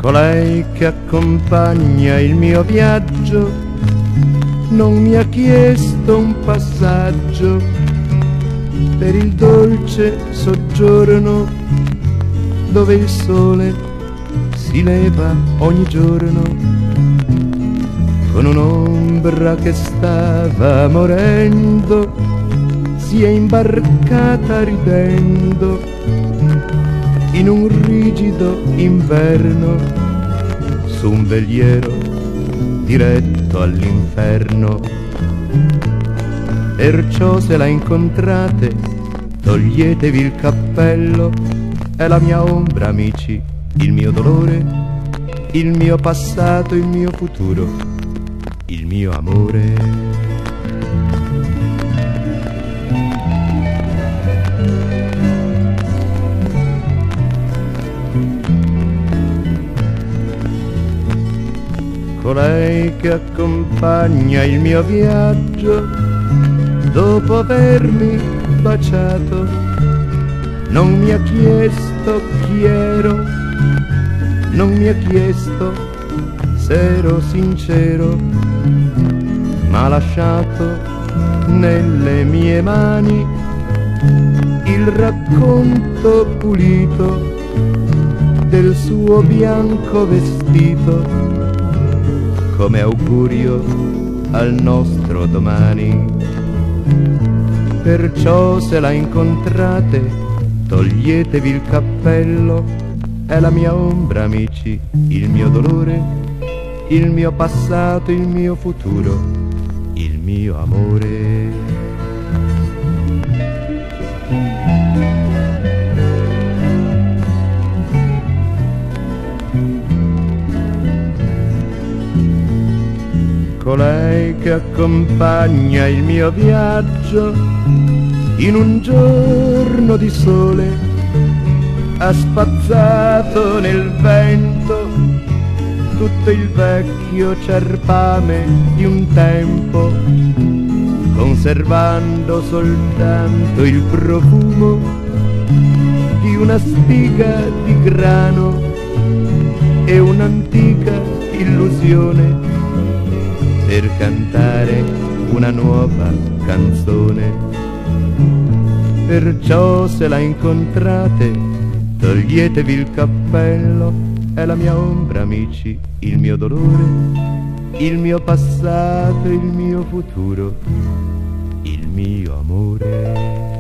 Colei che accompagna il mio viaggio non mi ha chiesto un passaggio per il dolce soggiorno dove il sole si leva ogni giorno con un'ombra che stava morendo, si è imbarcata ridendo in un rigido inverno su un veliero diretto all'inferno. Perciò se la incontrate toglietevi il cappello, è la mia ombra amici, il mio dolore, il mio passato, il mio futuro, il mio amore. Colei che accompagna il mio viaggio, dopo avermi baciato, non mi ha chiesto chi ero, non mi ha chiesto se ero sincero, ma ha lasciato nelle mie mani il racconto pulito del suo bianco vestito, come augurio al nostro domani. Perciò se la incontrate toglietevi il cappello, è la mia ombra amici, il mio dolore, il mio passato, il mio futuro, il mio amore. Colei che accompagna il mio viaggio in un giorno di sole ha spazzato nel vento tutto il vecchio cerpame di un tempo, conservando soltanto il profumo di una spiga di grano e un'antica illusione per cantare una nuova canzone. Perciò se la incontrate toglietevi il cappello, è la mia ombra amici, il mio dolore, il mio passato, il mio futuro, il mio amore.